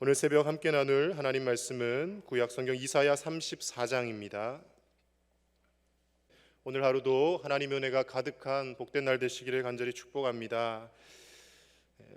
오늘 새벽 함께 나눌 하나님 말씀은 구약 성경 이사야 34장입니다. 오늘 하루도 하나님의 은혜가 가득한 복된 날 되시기를 간절히 축복합니다.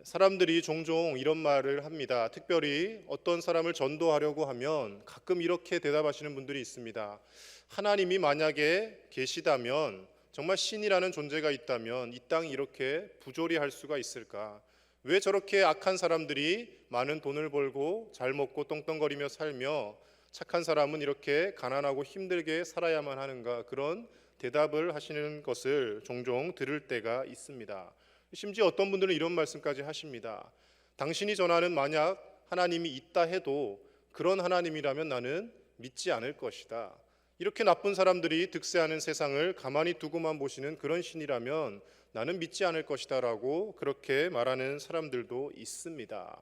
사람들이 종종 이런 말을 합니다. 특별히 어떤 사람을 전도하려고 하면 가끔 이렇게 대답하시는 분들이 있습니다. 하나님이 만약에 계시다면, 정말 신이라는 존재가 있다면 이 땅이 이렇게 부조리할 수가 있을까? 왜 저렇게 악한 사람들이 많은 돈을 벌고 잘 먹고 똥똥거리며 살며 착한 사람은 이렇게 가난하고 힘들게 살아야만 하는가? 그런 대답을 하시는 것을 종종 들을 때가 있습니다. 심지어 어떤 분들은 이런 말씀까지 하십니다. 당신이 전하는 만약 하나님이 있다 해도 그런 하나님이라면 나는 믿지 않을 것이다. 이렇게 나쁜 사람들이 득세하는 세상을 가만히 두고만 보시는 그런 신이라면 나는 믿지 않을 것이다 라고 그렇게 말하는 사람들도 있습니다.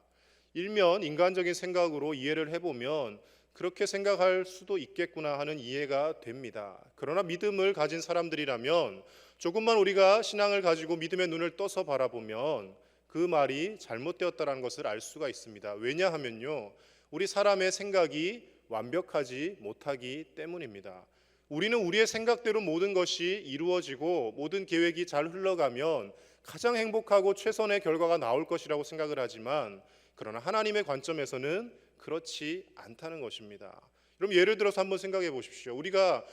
일면 인간적인 생각으로 이해를 해보면 그렇게 생각할 수도 있겠구나 하는 이해가 됩니다. 그러나 믿음을 가진 사람들이라면 조금만 우리가 신앙을 가지고 믿음의 눈을 떠서 바라보면 그 말이 잘못되었다는 것을 알 수가 있습니다. 왜냐하면요, 우리 사람의 생각이 완벽하지 못하기 때문입니다. 우리는 우리의 생각대로 모든 것이 이루어지고 모든 계획이 잘 흘러가면 가장 행복하고 최선의 결과가 나올 것이라고 생각을 하지만, 그러나 하나님의 관점에서는 그렇지 않다는 것입니다. 그럼 예를 들어서 한번 생각해 보십시오. 우리가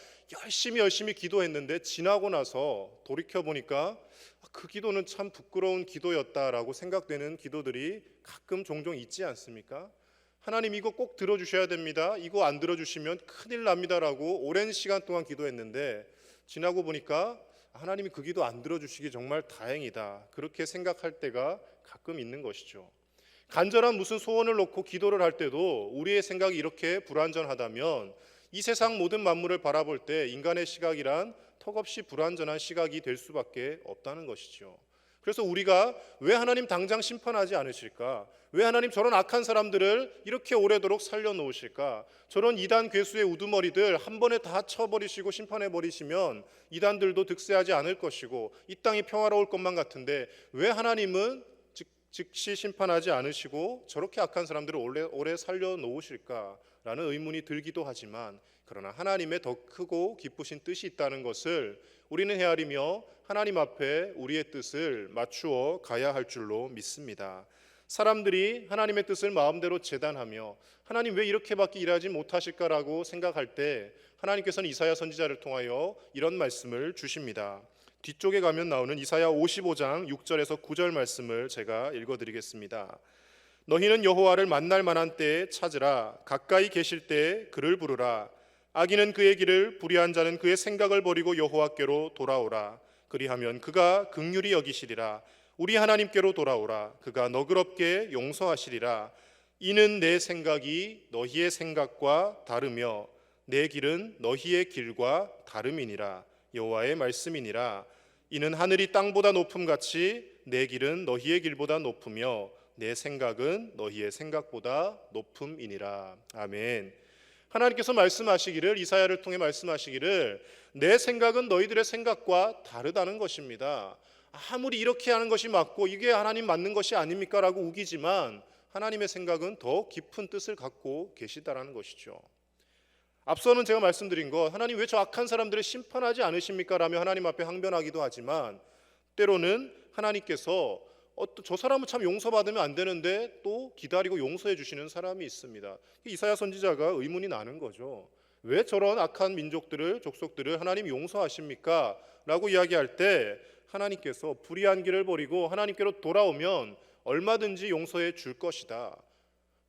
열심히 기도했는데 지나고 나서 돌이켜보니까 그 기도는 참 부끄러운 기도였다라고 생각되는 기도들이 가끔 종종 있지 않습니까? 하나님 이거 꼭 들어주셔야 됩니다. 이거 안 들어주시면 큰일 납니다라고 오랜 시간 동안 기도했는데 지나고 보니까 하나님이 그 기도 안 들어주시기 정말 다행이다. 그렇게 생각할 때가 가끔 있는 것이죠. 간절한 무슨 소원을 놓고 기도를 할 때도 우리의 생각이 이렇게 불완전하다면 이 세상 모든 만물을 바라볼 때 인간의 시각이란 턱없이 불완전한 시각이 될 수밖에 없다는 것이죠. 그래서 우리가 왜 하나님 당장 심판하지 않으실까? 왜 하나님 저런 악한 사람들을 이렇게 오래도록 살려놓으실까? 저런 이단 괴수의 우두머리들 한 번에 다 쳐버리시고 심판해버리시면 이단들도 득세하지 않을 것이고 이 땅이 평화로울 것만 같은데 왜 하나님은 즉시 심판하지 않으시고 저렇게 악한 사람들을 오래 살려놓으실까라는 의문이 들기도 하지만, 그러나 하나님의 더 크고 기쁘신 뜻이 있다는 것을 우리는 헤아리며 하나님 앞에 우리의 뜻을 맞추어 가야 할 줄로 믿습니다. 사람들이 하나님의 뜻을 마음대로 재단하며 하나님 왜 이렇게밖에 일하지 못하실까라고 생각할 때 하나님께서는 이사야 선지자를 통하여 이런 말씀을 주십니다. 뒤쪽에 가면 나오는 이사야 55장 6절에서 9절 말씀을 제가 읽어드리겠습니다. 너희는 여호와를 만날 만한 때에 찾으라. 가까이 계실 때에 그를 부르라. 악인은 그의 길을, 불의한 자는 그의 생각을 버리고 여호와께로 돌아오라. 그리하면 그가 긍휼히 여기시리라. 우리 하나님께로 돌아오라. 그가 너그럽게 용서하시리라. 이는 내 생각이 너희의 생각과 다르며 내 길은 너희의 길과 다름이니라. 여호와의 말씀이니라. 이는 하늘이 땅보다 높음같이 내 길은 너희의 길보다 높으며 내 생각은 너희의 생각보다 높음이니라. 아멘. 하나님께서 말씀하시기를, 이사야를 통해 말씀하시기를 내 생각은 너희들의 생각과 다르다는 것입니다. 아무리 이렇게 하는 것이 맞고 이게 하나님 맞는 것이 아닙니까? 라고 우기지만 하나님의 생각은 더 깊은 뜻을 갖고 계시다라는 것이죠. 앞서는 제가 말씀드린 것, 하나님 왜 저 악한 사람들을 심판하지 않으십니까? 라며 하나님 앞에 항변하기도 하지만, 때로는 하나님께서 저 사람은 참 용서받으면 안 되는데 또 기다리고 용서해 주시는 사람이 있습니다. 이사야 선지자가 의문이 나는 거죠. 왜 저런 악한 민족들을, 족속들을 하나님 용서하십니까? 라고 이야기할 때 하나님께서 불의한 길을 버리고 하나님께로 돌아오면 얼마든지 용서해 줄 것이다.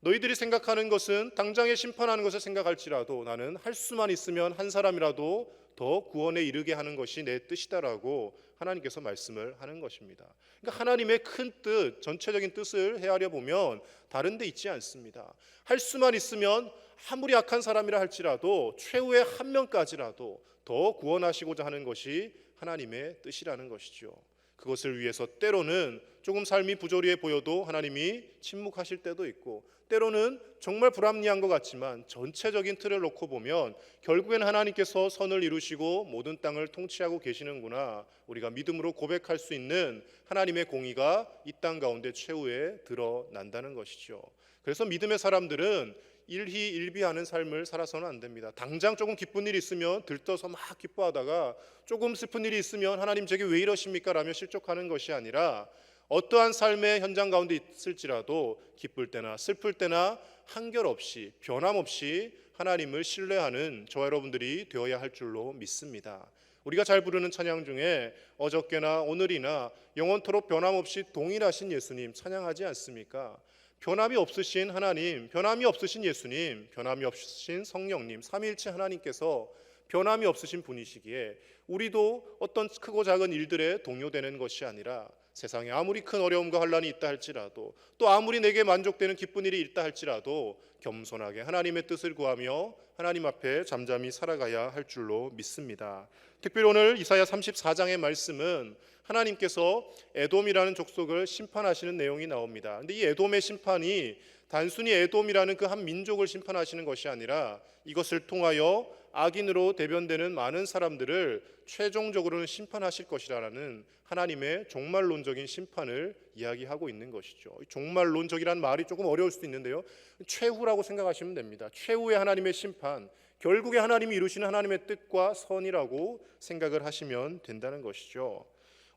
너희들이 생각하는 것은 당장에 심판하는 것을 생각할지라도 나는 할 수만 있으면 한 사람이라도 더 구원에 이르게 하는 것이 내 뜻이다라고 하나님께서 말씀을 하는 것입니다. 그러니까 하나님의 큰 뜻, 전체적인 뜻을 헤아려 보면 다른 데 있지 않습니다. 할 수만 있으면 아무리 악한 사람이라 할지라도 최후의 한 명까지라도 더 구원하시고자 하는 것이 하나님의 뜻이라는 것이죠. 그것을 위해서 때로는 조금 삶이 부조리해 보여도 하나님이 침묵하실 때도 있고, 때로는 정말 불합리한 것 같지만 전체적인 틀을 놓고 보면 결국엔 하나님께서 선을 이루시고 모든 땅을 통치하고 계시는구나, 우리가 믿음으로 고백할 수 있는 하나님의 공의가 이 땅 가운데 최후에 드러난다는 것이죠. 그래서 믿음의 사람들은 일희일비하는 삶을 살아서는 안 됩니다. 당장 조금 기쁜 일이 있으면 들떠서 막 기뻐하다가 조금 슬픈 일이 있으면 하나님 제게 왜 이러십니까? 라며 실족하는 것이 아니라 어떠한 삶의 현장 가운데 있을지라도 기쁠 때나 슬플 때나 한결없이 변함없이 하나님을 신뢰하는 저와 여러분들이 되어야 할 줄로 믿습니다. 우리가 잘 부르는 찬양 중에 어저께나 오늘이나 영원토록 변함없이 동일하신 예수님 찬양하지 않습니까? 변함이 없으신 하나님, 변함이 없으신 예수님, 변함이 없으신 성령님, 삼위일체 하나님께서 변함이 없으신 분이시기에 우리도 어떤 크고 작은 일들에 동요되는 것이 아니라 세상에 아무리 큰 어려움과 환난이 있다 할지라도 또 아무리 내게 만족되는 기쁜 일이 있다 할지라도 겸손하게 하나님의 뜻을 구하며 하나님 앞에 잠잠히 살아가야 할 줄로 믿습니다. 특별히 오늘 이사야 34장의 말씀은 하나님께서 에돔이라는 족속을 심판하시는 내용이 나옵니다. 그런데 이 에돔의 심판이 단순히 에돔이라는 그 한 민족을 심판하시는 것이 아니라 이것을 통하여 악인으로 대변되는 많은 사람들을 최종적으로는 심판하실 것이라는 하나님의 종말론적인 심판을 이야기하고 있는 것이죠. 종말론적이라는 말이 조금 어려울 수도 있는데요, 최후라고 생각하시면 됩니다. 최후의 하나님의 심판, 결국에 하나님이 이루시는 하나님의 뜻과 선이라고 생각을 하시면 된다는 것이죠.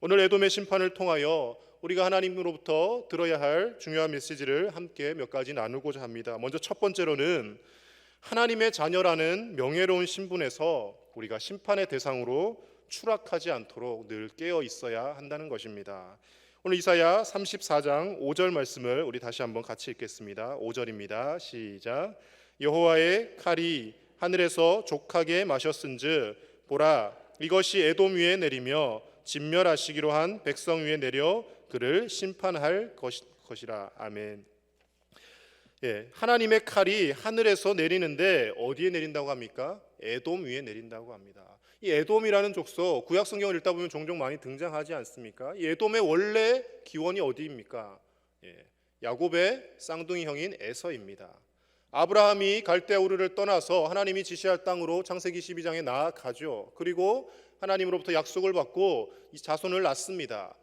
오늘 에돔의 심판을 통하여 우리가 하나님으로부터 들어야 할 중요한 메시지를 함께 몇 가지 나누고자 합니다. 먼저 첫 번째로는 하나님의 자녀라는 명예로운 신분에서 우리가 심판의 대상으로 추락하지 않도록 늘 깨어 있어야 한다는 것입니다. 오늘 이사야 34장 5절 말씀을 우리 다시 한번 같이 읽겠습니다. 5절입니다. 시작. 여호와의 칼이 하늘에서 족하게 마셨은즉 보라, 이것이 에돔 위에 내리며 진멸하시기로 한 백성 위에 내려 그를 심판할 것이라. 아멘. 하나님의 칼이 하늘에서 내리는데 어디에 내린다고 합니까? 에돔 위에 내린다고 합니다. 이 에돔이라는 족속, 구약 성경을 읽다 보면 종종 많이 등장하지 않습니까? 이 에돔의 원래 기원이 어디입니까? 야곱의 쌍둥이 형인 에서입니다. 아브라함이 갈대아 우르를 떠나서 하나님이 지시할 땅으로 창세기 12장에 나아가죠. 그리고 하나님으로부터 약속을 받고 이 자손을 낳습니다.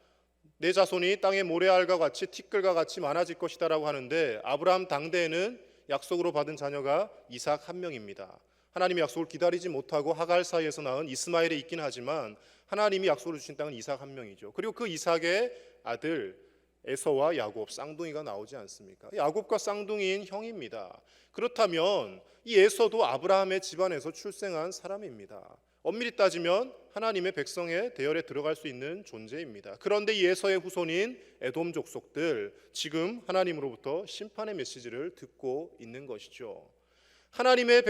내 자손이 땅의 모래알과 같이 티끌과 같이 많아질 것이다 라고 하는데 아브라함 당대에는 약속으로 받은 자녀가 이삭 한 명입니다. 하나님의 약속을 기다리지 못하고 하갈 사이에서 낳은 이스마엘이 있긴 하지만 하나님이 약속을 주신 땅은 이삭 한 명이죠. 그리고 그 이삭의 아들 에서와 야곱, 쌍둥이가 나오지 않습니까? 야곱과 쌍둥이인 형입니다. 그렇다면 이 에서도 아브라함의 집안에서 출생한 사람입니다. 엄밀히 따지면 하나님의 백성의 대열에 들어갈 수 있는 존재입니다. 그런데 이 에서의 후손인 에돔 족속들, 지금 하나님으로부터 심판의 메시지를 듣고 있는 것이죠. 하나님의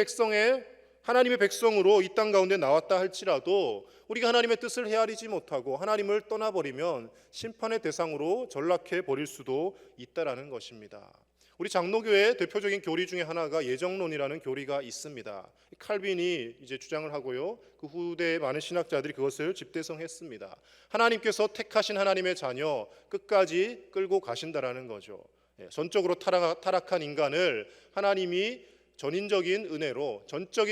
백성으로 이 땅 가운데 나왔다 할지라도 우리가 하나님의 뜻을 헤아리지 못하고 하나님을 떠나버리면 심판의 대상으로 전락해 버릴 수도 있다라는 것입니다. 우리 장로교의 대표적인 교리 중에 하나가 예정론이라는 교리가 있습니다. 칼빈이 이제 주장을 하고요, 그 후대의 많은 신학자들이 그것을 집대성했습니다. 하나님께서 택하신 하나님의 자녀 끝까지 끌고 가신다라는 거죠. 전적으로 타락한 인간을 하나님이 전적인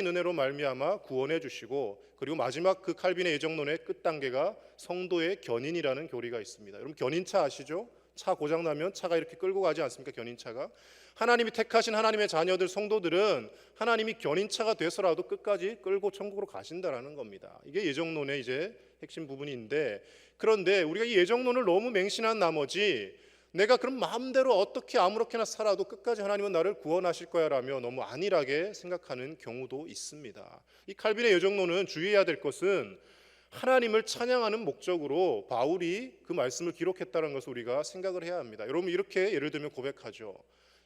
은혜로 말미암아 구원해 주시고, 그리고 마지막 그 칼빈의 예정론의 끝 단계가 성도의 견인이라는 교리가 있습니다. 여러분 견인차 아시죠? 차 고장 나면 차가 이렇게 끌고 가지 않습니까? 견인차가. 하나님이 택하신 하나님의 자녀들, 성도들은 하나님이 견인차가 돼서라도 끝까지 끌고 천국으로 가신다라는 겁니다. 이게 예정론의 이제 핵심 부분인데, 그런데 우리가 이 예정론을 너무 맹신한 나머지 내가 그럼 마음대로 어떻게 아무렇게나 살아도 끝까지 하나님은 나를 구원하실 거야 라며 너무 안일하게 생각하는 경우도 있습니다. 이 칼빈의 예정론은 주의해야 될 것은 하나님을 찬양하는 목적으로 바울이 그 말씀을 기록했다는 것을 우리가 생각을 해야 합니다. 여러분 이렇게 예를 들면 고백하죠.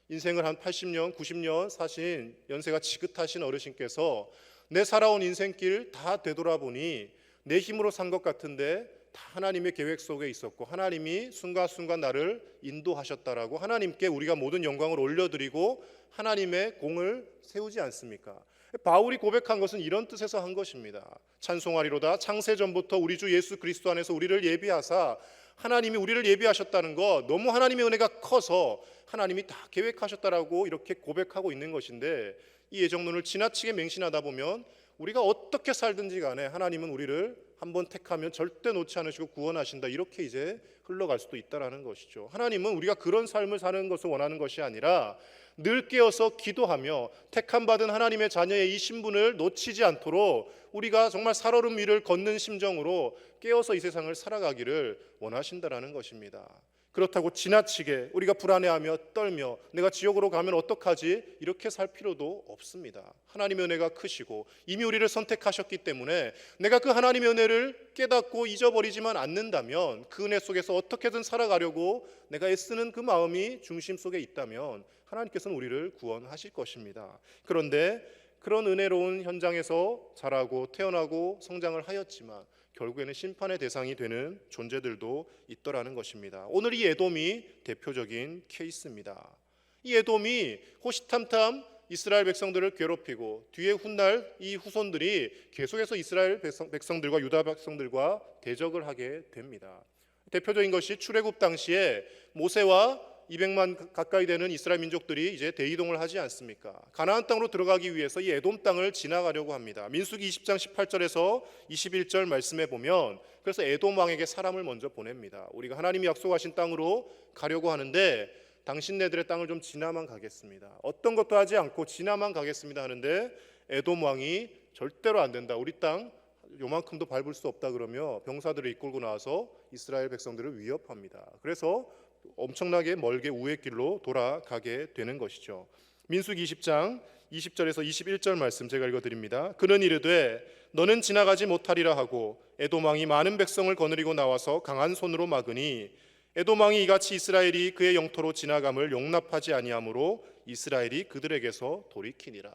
인생을 한 80년, 90년 사신 연세가 지긋하신 어르신께서 내 살아온 인생길 다 되돌아보니 내 힘으로 산 것 같은데 다 하나님의 계획 속에 있었고 하나님이 순간순간 나를 인도하셨다라고 하나님께 우리가 모든 영광을 올려드리고 하나님의 공을 세우지 않습니까? 바울이 고백한 것은 이런 뜻에서 한 것입니다. 찬송하리로다 창세전부터 우리 주 예수 그리스도 안에서 우리를 예비하사, 하나님이 우리를 예비하셨다는 것, 너무 하나님의 은혜가 커서 하나님이 다 계획하셨다라고 이렇게 고백하고 있는 것인데, 이 예정론을 지나치게 맹신하다 보면 우리가 어떻게 살든지 간에 하나님은 우리를 한번 택하면 절대 놓지 않으시고 구원하신다, 이렇게 이제 흘러갈 수도 있다라는 것이죠. 하나님은 우리가 그런 삶을 사는 것을 원하는 것이 아니라 늘 깨어서 기도하며 택함 받은 하나님의 자녀의 이 신분을 놓치지 않도록 우리가 정말 살얼음 위를 걷는 심정으로 깨어서 이 세상을 살아가기를 원하신다라는 것입니다. 그렇다고 지나치게 우리가 불안해하며 떨며 내가 지옥으로 가면 어떡하지, 이렇게 살 필요도 없습니다. 하나님의 은혜가 크시고 이미 우리를 선택하셨기 때문에 내가 그 하나님의 은혜를 깨닫고 잊어버리지만 않는다면, 그 은혜 속에서 어떻게든 살아가려고 내가 애쓰는 그 마음이 중심 속에 있다면 하나님께서는 우리를 구원하실 것입니다. 그런데 그런 은혜로운 현장에서 자라고 태어나고 성장을 하였지만 결국에는 심판의 대상이 되는 존재들도 있더라는 것입니다. 오늘 이 에돔이 대표적인 케이스입니다. 이 에돔이 호시탐탐 이스라엘 백성들을 괴롭히고 뒤에 훗날 이 후손들이 계속해서 이스라엘 백성들과 유다 백성들과 대적을 하게 됩니다. 대표적인 것이 출애굽 당시에 모세와 200만 가까이 되는 이스라엘 민족들이 이제 대이동을 하지 않습니까? 가나안 땅으로 들어가기 위해서 이 에돔 땅을 지나가려고 합니다. 민수기 20장 18절에서 21절 말씀에 보면, 그래서 에돔 왕에게 사람을 먼저 보냅니다. 우리가 하나님이 약속하신 땅으로 가려고 하는데 당신네들의 땅을 좀 지나만 가겠습니다. 어떤 것도 하지 않고 지나만 가겠습니다 하는데 에돔 왕이 절대로 안 된다, 우리 땅 요만큼도 밟을 수 없다 그러며 병사들을 이끌고 나와서 이스라엘 백성들을 위협합니다. 그래서 엄청나게 멀게 우회 길로 돌아가게 되는 것이죠. 민수기 20장 20절에서 21절 말씀 제가 읽어드립니다. 그는 이르되 너는 지나가지 못하리라 하고 에돔 왕이 많은 백성을 거느리고 나와서 강한 손으로 막으니 에돔 왕이 이같이 이스라엘이 그의 영토로 지나감을 용납하지 아니하므로 이스라엘이 그들에게서 돌이키니라.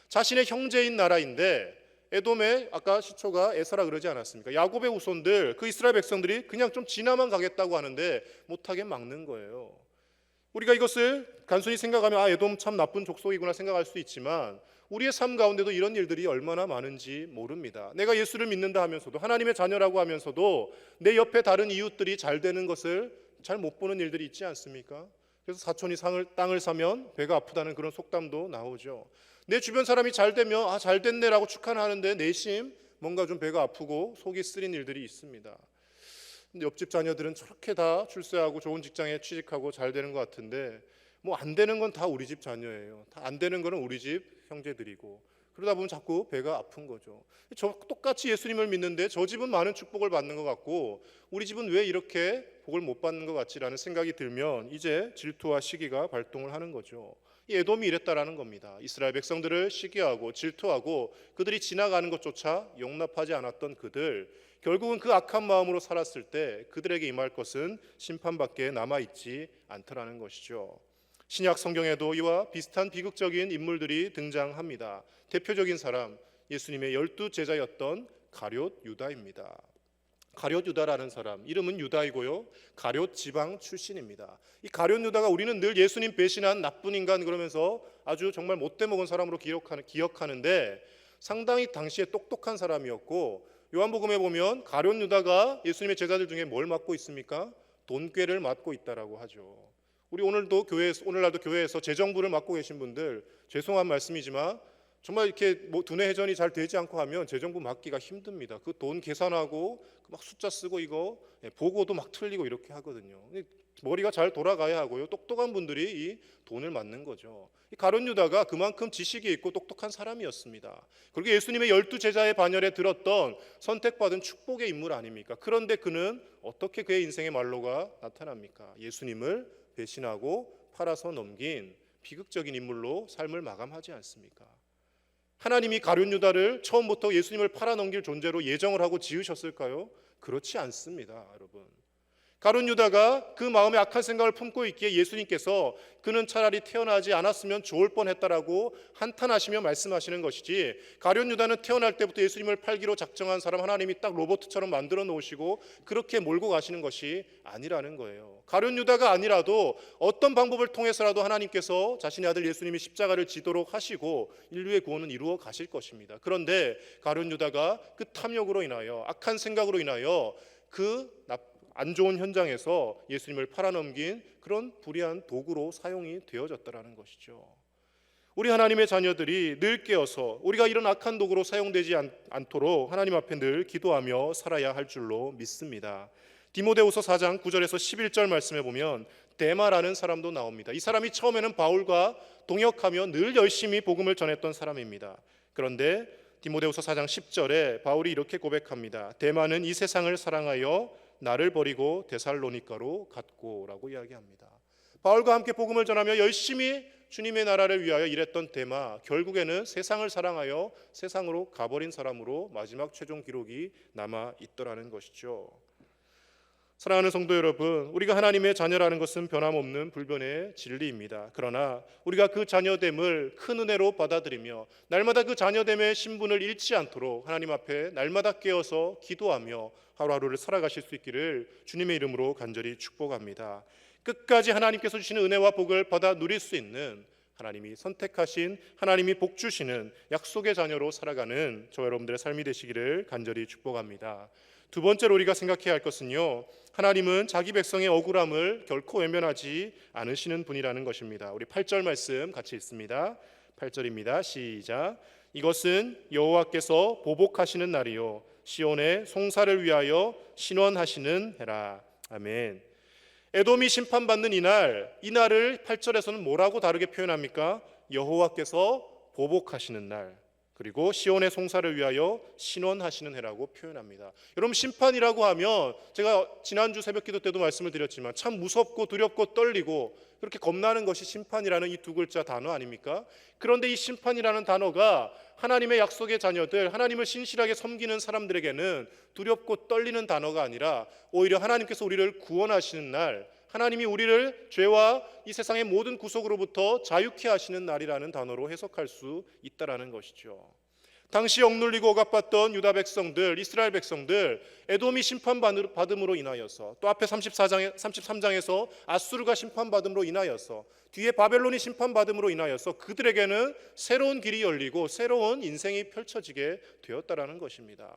자신의 형제인 나라인데 에돔의 아까 시초가 에서라 그러지 않았습니까? 야곱의 후손들, 그 이스라엘 백성들이 그냥 좀 지나만 가겠다고 하는데 못하게 막는 거예요. 우리가 이것을 단순히 생각하면 에돔 참 나쁜 족속이구나 생각할 수 있지만 우리의 삶 가운데도 이런 일들이 얼마나 많은지 모릅니다. 내가 예수를 믿는다 하면서도, 하나님의 자녀라고 하면서도 내 옆에 다른 이웃들이 잘 되는 것을 잘 못 보는 일들이 있지 않습니까? 그래서 사촌이 땅을 사면 배가 아프다는 그런 속담도 나오죠. 내 주변 사람이 잘 되면 잘 됐네라고 축하하는데 내심 뭔가 좀 배가 아프고 속이 쓰린 일들이 있습니다. 근데 옆집 자녀들은 저렇게 다 출세하고 좋은 직장에 취직하고 잘 되는 것 같은데 뭐 안 되는 건 다 우리 집 자녀예요. 다 안 되는 거는 우리 집 형제들이고, 그러다 보면 자꾸 배가 아픈 거죠. 똑같이 예수님을 믿는데 저 집은 많은 축복을 받는 것 같고 우리 집은 왜 이렇게 복을 못 받는 것 같지라는 생각이 들면 이제 질투와 시기가 발동을 하는 거죠. 이 에돔이 이랬다라는 겁니다. 이스라엘 백성들을 시기하고 질투하고 그들이 지나가는 것조차 용납하지 않았던 그들, 결국은 그 악한 마음으로 살았을 때 그들에게 임할 것은 심판밖에 남아있지 않더라는 것이죠. 신약 성경에도 이와 비슷한 비극적인 인물들이 등장합니다. 대표적인 사람, 예수님의 12 제자였던 가룟 유다입니다. 가룟 유다라는 사람, 이름은 유다이고요, 가룟 지방 출신입니다. 이 가룟 유다가 우리는 늘 예수님 배신한 나쁜 인간 그러면서 아주 정말 못돼 먹은 사람으로 기억하는데 상당히 당시에 똑똑한 사람이었고, 요한복음에 보면 가룟 유다가 예수님의 제자들 중에 뭘 맡고 있습니까? 돈꾀를 맡고 있다라고 하죠. 우리 오늘날도 교회에서 재정부를 맡고 계신 분들, 죄송한 말씀이지만 정말 이렇게 두뇌 회전이 잘 되지 않고 하면 재정부 맡기가 힘듭니다. 그 돈 계산하고 막 숫자 쓰고 이거 보고도 막 틀리고 이렇게 하거든요. 머리가 잘 돌아가야 하고요, 똑똑한 분들이 이 돈을 맡는 거죠. 이 가룟 유다가 그만큼 지식이 있고 똑똑한 사람이었습니다. 그리고 예수님의 12 제자의 반열에 들었던 선택받은 축복의 인물 아닙니까? 그런데 그는 어떻게 그의 인생의 말로가 나타납니까? 예수님을 배신하고 팔아서 넘긴 비극적인 인물로 삶을 마감하지 않습니까? 하나님이 가룟 유다를 처음부터 예수님을 팔아넘길 존재로 예정을 하고 지으셨을까요? 그렇지 않습니다, 여러분. 가룟 유다가 그 마음에 악한 생각을 품고 있기에 예수님께서 그는 차라리 태어나지 않았으면 좋을 뻔했다라고 한탄하시며 말씀하시는 것이지, 가룟 유다는 태어날 때부터 예수님을 팔기로 작정한 사람, 하나님이 딱 로봇처럼 만들어 놓으시고 그렇게 몰고 가시는 것이 아니라는 거예요. 가룟 유다가 아니라도 어떤 방법을 통해서라도 하나님께서 자신의 아들 예수님이 십자가를 지도록 하시고 인류의 구원은 이루어 가실 것입니다. 그런데 가룟 유다가 그 탐욕으로 인하여, 악한 생각으로 인하여 안 좋은 현장에서 예수님을 팔아넘긴 그런 불의한 도구로 사용이 되어졌다라는 것이죠. 우리 하나님의 자녀들이 늘 깨어서 우리가 이런 악한 도구로 사용되지 않도록 하나님 앞에 늘 기도하며 살아야 할 줄로 믿습니다. 디모데후서 4장 9절에서 11절 말씀에 보면 데마라는 사람도 나옵니다. 이 사람이 처음에는 바울과 동역하며 늘 열심히 복음을 전했던 사람입니다. 그런데 디모데후서 4장 10절에 바울이 이렇게 고백합니다. 데마는 이 세상을 사랑하여 나를 버리고 데살로니가로 갔고라고 이야기합니다. 바울과 함께 복음을 전하며 열심히 주님의 나라를 위하여 일했던 데마, 결국에는 세상을 사랑하여 세상으로 가버린 사람으로 마지막 최종 기록이 남아 있더라는 것이죠. 사랑하는 성도 여러분, 우리가 하나님의 자녀라는 것은 변함없는 불변의 진리입니다. 그러나 우리가 그 자녀됨을 큰 은혜로 받아들이며 날마다 그 자녀됨의 신분을 잃지 않도록 하나님 앞에 날마다 깨어서 기도하며 하루하루를 살아가실 수 있기를 주님의 이름으로 간절히 축복합니다. 끝까지 하나님께서 주시는 은혜와 복을 받아 누릴 수 있는, 하나님이 선택하신, 하나님이 복 주시는 약속의 자녀로 살아가는 저와 여러분들의 삶이 되시기를 간절히 축복합니다. 두 번째로 우리가 생각해야 할 것은요, 하나님은 자기 백성의 억울함을 결코 외면하지 않으시는 분이라는 것입니다. 우리 8절 말씀 같이 읽습니다. 8절입니다. 시작. 이것은 여호와께서 보복하시는 날이요 시온의 송사를 위하여 신원하시는 해라. 아멘. 에돔이 심판받는 이날을 8절에서는 뭐라고 다르게 표현합니까? 여호와께서 보복하시는 날, 그리고 시온의 송사를 위하여 신원하시는 해라고 표현합니다. 여러분, 심판이라고 하면 제가 지난주 새벽기도 때도 말씀을 드렸지만 참 무섭고 두렵고 떨리고 그렇게 겁나는 것이 심판이라는 이 두 글자 단어 아닙니까? 그런데 이 심판이라는 단어가 하나님의 약속의 자녀들, 하나님을 신실하게 섬기는 사람들에게는 두렵고 떨리는 단어가 아니라 오히려 하나님께서 우리를 구원하시는 날, 하나님이 우리를 죄와 이 세상의 모든 구속으로부터 자유케 하시는 날이라는 단어로 해석할 수 있다라는 것이죠. 당시 억눌리고 억압받던 유다 백성들, 이스라엘 백성들, 에돔이 심판받음으로 인하여서, 또 앞에 33장에서 아수르가 심판받음으로 인하여서, 뒤에 바벨론이 심판받음으로 인하여서 그들에게는 새로운 길이 열리고 새로운 인생이 펼쳐지게 되었다라는 것입니다.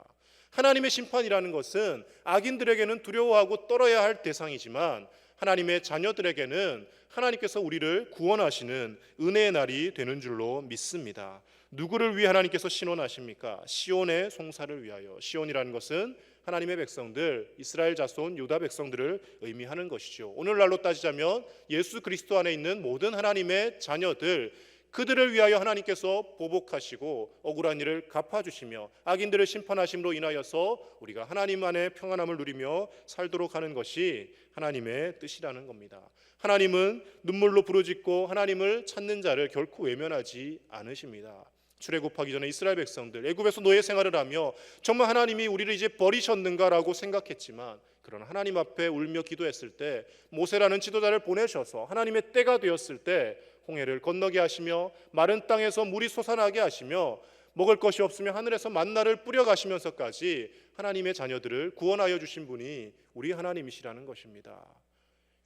하나님의 심판이라는 것은 악인들에게는 두려워하고 떨어야 할 대상이지만 하나님의 자녀들에게는 하나님께서 우리를 구원하시는 은혜의 날이 되는 줄로 믿습니다. 누구를 위해 하나님께서 신원하십니까? 시온의 송사를 위하여. 시온이라는 것은 하나님의 백성들, 이스라엘 자손 유다 백성들을 의미하는 것이죠. 오늘날로 따지자면 예수 그리스도 안에 있는 모든 하나님의 자녀들, 그들을 위하여 하나님께서 보복하시고 억울한 일을 갚아주시며 악인들을 심판하심으로 인하여서 우리가 하나님 안에 평안함을 누리며 살도록 하는 것이 하나님의 뜻이라는 겁니다. 하나님은 눈물로 부르짖고 하나님을 찾는 자를 결코 외면하지 않으십니다. 출애굽하기 전에 이스라엘 백성들 애굽에서 노예 생활을 하며 정말 하나님이 우리를 이제 버리셨는가라고 생각했지만, 그러나 하나님 앞에 울며 기도했을 때 모세라는 지도자를 보내셔서 하나님의 때가 되었을 때 홍해를 건너게 하시며 마른 땅에서 물이 솟아나게 하시며 먹을 것이 없으면 하늘에서 만나를 뿌려 가시면서까지 하나님의 자녀들을 구원하여 주신 분이 우리 하나님이시라는 것입니다.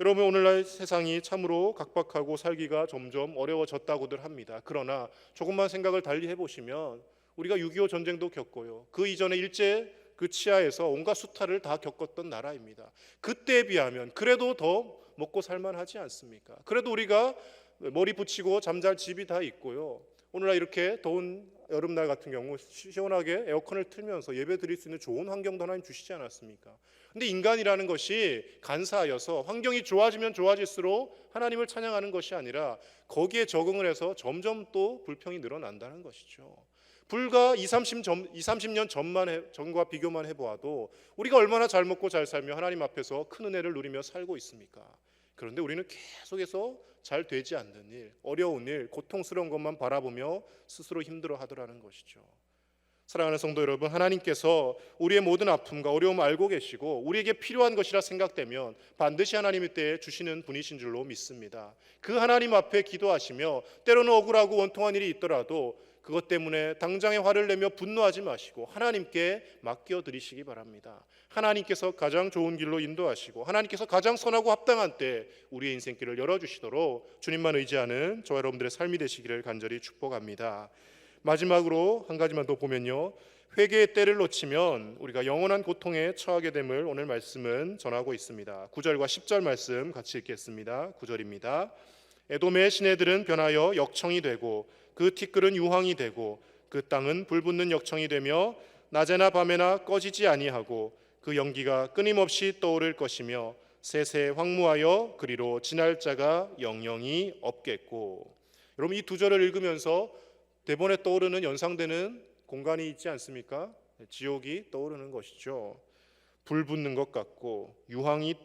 여러분, 오늘날 세상이 참으로 각박하고 살기가 점점 어려워졌다고들 합니다. 그러나 조금만 생각을 달리 해보시면 우리가 6.25 전쟁도 겪고요, 그 이전에 일제 그 치하에서 온갖 수탈을 다 겪었던 나라입니다. 그때에 비하면 그래도 더 먹고 살만하지 않습니까? 그래도 우리가 머리 붙이고 잠잘 집이 다 있고요, 오늘날 이렇게 더운 여름날 같은 경우 시원하게 에어컨을 틀면서 예배 드릴 수 있는 좋은 환경도 하나님 주시지 않았습니까? 근데 인간이라는 것이 간사하여서 환경이 좋아지면 좋아질수록 하나님을 찬양하는 것이 아니라 거기에 적응을 해서 점점 또 불평이 늘어난다는 것이죠. 불과 30년 전과 비교만 해보아도 우리가 얼마나 잘 먹고 잘 살며 하나님 앞에서 큰 은혜를 누리며 살고 있습니까? 그런데 우리는 계속해서 잘 되지 않는 일, 어려운 일, 고통스러운 것만 바라보며 스스로 힘들어 하더라는 것이죠. 사랑하는 성도 여러분, 하나님께서 우리의 모든 아픔과 어려움을 알고 계시고 우리에게 필요한 것이라 생각되면 반드시 하나님의 때에 주시는 분이신 줄로 믿습니다. 그 하나님 앞에 기도하시며 때로는 억울하고 원통한 일이 있더라도 그것 때문에 당장에 화를 내며 분노하지 마시고 하나님께 맡겨드리시기 바랍니다. 하나님께서 가장 좋은 길로 인도하시고 하나님께서 가장 선하고 합당한 때 우리의 인생길을 열어주시도록 주님만 의지하는 저와 여러분들의 삶이 되시기를 간절히 축복합니다. 마지막으로 한 가지만 더 보면요, 회개의 때를 놓치면 우리가 영원한 고통에 처하게 됨을 오늘 말씀은 전하고 있습니다. 9절과 10절 말씀 같이 읽겠습니다. 9절입니다. 에돔의 시내들은 변하여 역청이 되고 그 티끌은 유황이 되고 그 땅은 불붙는 역청이 되며 낮에나 밤에나 꺼지지 아니하고 그 연기가 끊임없이 떠오를 것이며 세세 황무하여 그리로 지날 자가 영영이 없겠고. 여러분, 이 두 절을 읽으면서 대본에 떠오르는 연상되는 공간이 있지 않습니까? 지옥이 떠오르는 것이죠. 불 붙는 것 같고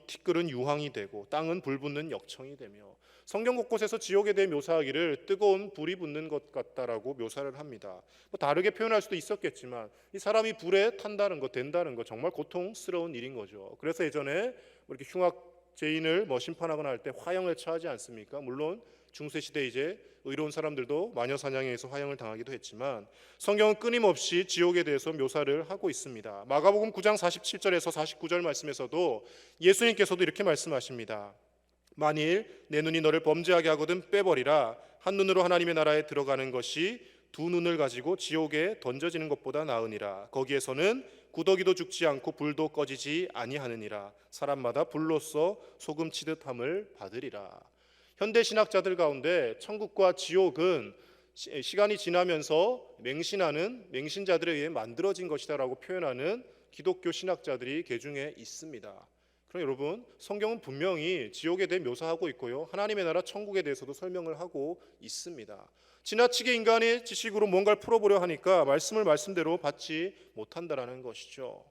티끌은 유황이 되고 땅은 불 붙는 역청이 되며, 성경 곳곳에서 지옥에 대해 묘사하기를 뜨거운 불이 붙는 것 같다라고 묘사를 합니다. 다르게 표현할 수도 있었겠지만 이 사람이 불에 탄다는 것, 된다는 것 정말 고통스러운 일인 거죠. 그래서 예전에 이렇게 흉악죄인을 심판하거나 할 때 화형을 처하지 않습니까? 물론 중세 시대 이제 의로운 사람들도 마녀 사냥에 의해서 화형을 당하기도 했지만 성경은 끊임없이 지옥에 대해서 묘사를 하고 있습니다. 마가복음 9장 47절에서 49절 말씀에서도 예수님께서도 이렇게 말씀하십니다. 만일 내 눈이 너를 범죄하게 하거든 빼버리라. 한 눈으로 하나님의 나라에 들어가는 것이 두 눈을 가지고 지옥에 던져지는 것보다 나으니라. 거기에서는 구더기도 죽지 않고 불도 꺼지지 아니하느니라. 사람마다 불로써 소금 치듯 함을 받으리라. 현대 신학자들 가운데 천국과 지옥은 시간이 지나면서 맹신하는 맹신자들에 의해 만들어진 것이다라고 표현하는 기독교 신학자들이 개중에 있습니다. 그럼 여러분, 성경은 분명히 지옥에 대해 묘사하고 있고요, 하나님의 나라 천국에 대해서도 설명을 하고 있습니다. 지나치게 인간의 지식으로 뭔가를 풀어보려 하니까 말씀을 말씀대로 받지 못한다라는 것이죠.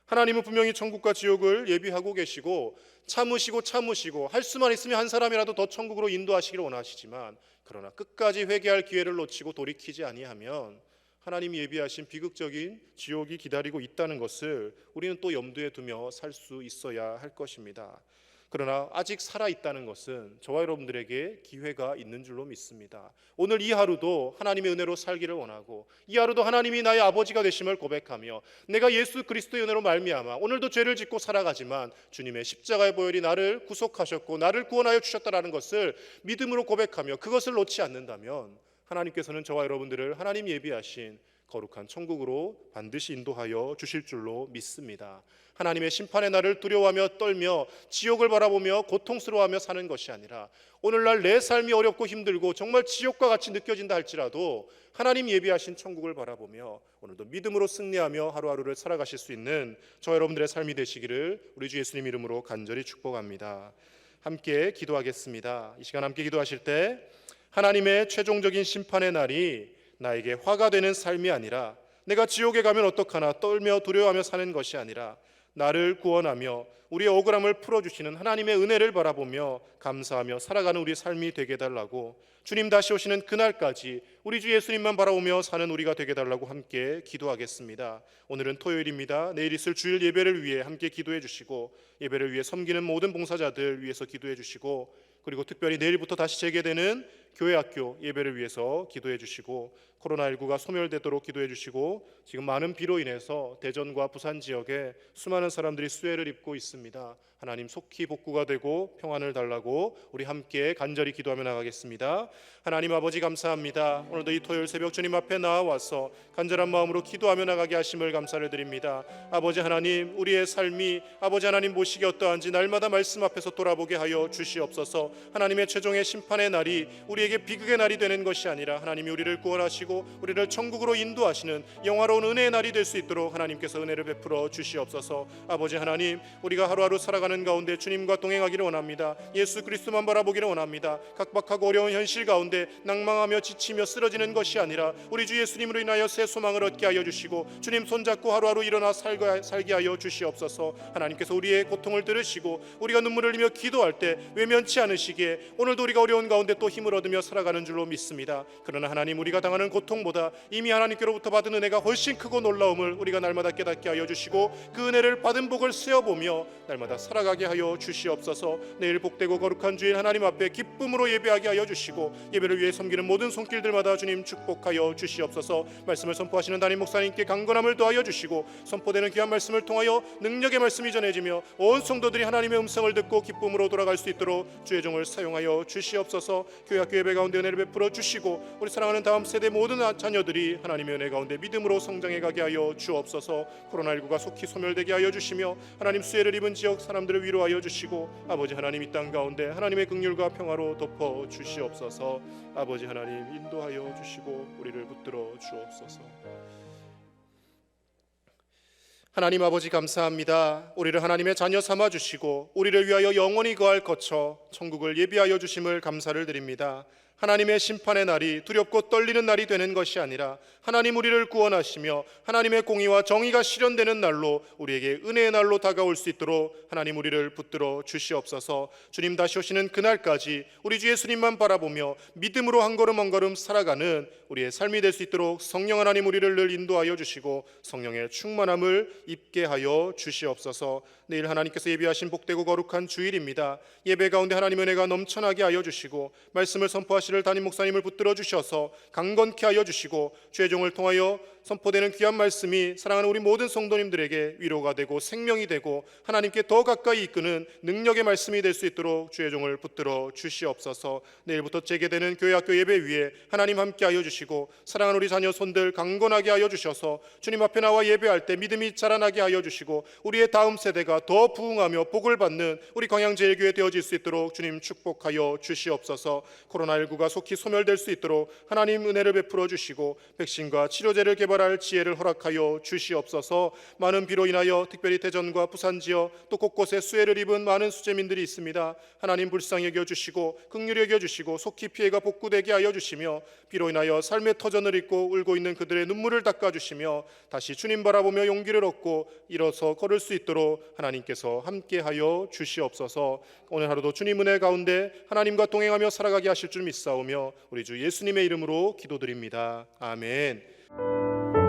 하나님은 분명히 천국과 지옥을 예비하고 계시고 참으시고 할 수만 있으면 한 사람이라도 더 천국으로 인도하시기를 원하시지만, 그러나 끝까지 회개할 기회를 놓치고 돌이키지 아니하면 하나님이 예비하신 비극적인 지옥이 기다리고 있다는 것을 우리는 또 염두에 두며 살 수 있어야 할 것입니다. 그러나 아직 살아있다는 것은 저와 여러분들에게 기회가 있는 줄로 믿습니다. 오늘 이 하루도 하나님의 은혜로 살기를 원하고, 이 하루도 하나님이 나의 아버지가 되심을 고백하며, 내가 예수 그리스도의 은혜로 말미암아 오늘도 죄를 짓고 살아가지만 주님의 십자가의 보혈이 나를 구속하셨고 나를 구원하여 주셨다라는 것을 믿음으로 고백하며 그것을 놓지 않는다면 하나님께서는 저와 여러분들을 하나님 예비하신 거룩한 천국으로 반드시 인도하여 주실 줄로 믿습니다. 하나님의 심판의 날을 두려워하며 떨며 지옥을 바라보며 고통스러워하며 사는 것이 아니라, 오늘날 내 삶이 어렵고 힘들고 정말 지옥과 같이 느껴진다 할지라도 하나님 예비하신 천국을 바라보며 오늘도 믿음으로 승리하며 하루하루를 살아가실 수 있는 저와 여러분들의 삶이 되시기를 우리 주 예수님 이름으로 간절히 축복합니다. 함께 기도하겠습니다. 이 시간 함께 기도하실 때 하나님의 최종적인 심판의 날이 나에게 화가 되는 삶이 아니라, 내가 지옥에 가면 어떡하나 떨며 두려워하며 사는 것이 아니라, 나를 구원하며 우리의 억울함을 풀어주시는 하나님의 은혜를 바라보며 감사하며 살아가는 우리 삶이 되게 해달라고, 주님 다시 오시는 그날까지 우리 주 예수님만 바라보며 사는 우리가 되게 해달라고 함께 기도하겠습니다. 오늘은 토요일입니다. 내일 있을 주일 예배를 위해 함께 기도해 주시고, 예배를 위해 섬기는 모든 봉사자들 위해서 기도해 주시고, 그리고 특별히 내일부터 다시 재개되는 교회 학교 예배를 위해서 기도해 주시고, 코로나19가 소멸되도록 기도해 주시고, 지금 많은 비로 인해서 대전과 부산 지역에 수많은 사람들이 수해를 입고 있습니다. 하나님 속히 복구가 되고 평안을 달라고 우리 함께 간절히 기도하며 나가겠습니다. 하나님 아버지 감사합니다. 오늘도 이 토요일 새벽 주님 앞에 나와서 간절한 마음으로 기도하며 나가게 하심을 감사를 드립니다. 아버지 하나님, 우리의 삶이 아버지 하나님 보시기에 어떠한지 날마다 말씀 앞에서 돌아보게 하여 주시옵소서. 하나님의 최종의 심판의 날이 우리에게 비극의 날이 되는 것이 아니라 하나님이 우리를 구원하시고 우리를 천국으로 인도하시는 영화로운 은혜의 날이 될 수 있도록 하나님께서 은혜를 베풀어 주시옵소서. 아버지 하나님, 우리가 하루하루 살아가는 가운데 주님과 동행하기를 원합니다. 예수 그리스도만 바라보기를 원합니다. 각박하고 어려운 현실 가운데 낭망하며 지치며 쓰러지는 것이 아니라 우리 주 예수님으로 인하여 새 소망을 얻게 하여 주시고, 주님 손잡고 하루하루 일어나 살게 하여 주시옵소서. 하나님께서 우리의 고통을 들으시고 우리가 눈물을 흘리며 기도할 때 외면치 않으시기에 오늘도 우리가 어려운 가운데 또 힘을 얻으며 살아가는 줄로 믿습니다. 그러나 하나님, 우리가 당하는 고통보다 이미 하나님께로부터 받은 은혜가 훨씬 크고 놀라움을 우리가 날마다 깨닫게 하여 주시고, 그 은혜를 받은 복을 세어보며 날마다 살아가게 하여 주시옵소서. 내일 복되고 거룩한 주일 하나님 앞에 기쁨으로 예배하게 하여 주시고, 예배를 위해 섬기는 모든 손길들마다 주님 축복하여 주시옵소서. 말씀을 선포하시는 담임 목사님께 강건함을 더하여 주시고, 선포되는 귀한 말씀을 통하여 능력의 말씀이 전해지며 온 성도들이 하나님의 음성을 듣고 기쁨으로 돌아갈 수 있도록 주의 종을 사용하여 주시옵소서. 교회 학교 예배 가운데 은혜를 베풀어 주시고, 우리 사랑하는 다음 세대 모든 모든 자녀들이 하나님의 은혜 가운데 믿음으로 성장해 가게 하여 주옵소서. 코로나19가 속히 소멸되게 하여 주시며 하나님 수혜를 입은 지역 사람들을 위로하여 주시고 아버지 하나님 이 땅 가운데 하나님의 긍휼과 평화로 덮어 주시옵소서. 아버지 하나님 인도하여 주시고 우리를 붙들어 주옵소서. 하나님 아버지 감사합니다. 우리를 하나님의 자녀 삼아 주시고 우리를 위하여 영원히 거할 거처 천국을 예비하여 주심을 감사를 드립니다. 하나님의 심판의 날이 두렵고 떨리는 날이 되는 것이 아니라 하나님 우리를 구원하시며 하나님의 공의와 정의가 실현되는 날로 우리에게 은혜의 날로 다가올 수 있도록 하나님 우리를 붙들어 주시옵소서. 주님 다시 오시는 그날까지 우리 주 예수님만 바라보며 믿음으로 한 걸음 한 걸음 살아가는 우리의 삶이 될 수 있도록 성령 하나님 우리를 늘 인도하여 주시고 성령의 충만함을 입게 하여 주시옵소서. 내일 하나님께서 예비하신 복되고 거룩한 주일입니다. 예배 가운데 하나님의 은혜가 넘쳐나게 하여 주시고 말씀을 선포하시는 담임 목사님을 붙들어 주셔서 강건케 하여 주시고 주의 종을 통하여 선포되는 귀한 말씀이 사랑하는 우리 모든 성도님들에게 위로가 되고 생명이 되고 하나님께 더 가까이 이끄는 능력의 말씀이 될 수 있도록 주의 종을 붙들어 주시옵소서. 내일부터 재개되는 교회 학교 예배 위에 하나님 함께 하여 주시고 사랑하는 우리 자녀 손들 강건하게 하여 주셔서 주님 앞에 나와 예배할 때 믿음이 자라나게 하여 주시고 우리의 다음 세대가 더 부흥하며 복을 받는 우리 광양제일교회 되어질 수 있도록 주님 축복하여 주시옵소서. 코로나19가 속히 소멸될 수 있도록 하나님 은혜를 베풀어 주시고 백신과 치료제를 개발할 지혜를 허락하여 주시옵소서. 많은 비로 인하여 특별히 대전과 부산 지역 또 곳곳에 수해를 입은 많은 수재민들이 있습니다. 하나님 불쌍히 여겨주시고 긍휼히 여겨주시고 속히 피해가 복구되게 하여 주시며 비로 인하여 삶의 터전을 잇고 울고 있는 그들의 눈물을 닦아주시며 다시 주님 바라보며 용기를 얻고 일어서 걸을 수 있도록 하나님께서 함께하여 주시옵소서. 오늘 하루도 주님 은혜 가운데 하나님과 동행하며 살아가게 하실 줄 믿사오며 우리 주 예수님의 이름으로 기도드립니다. 아멘.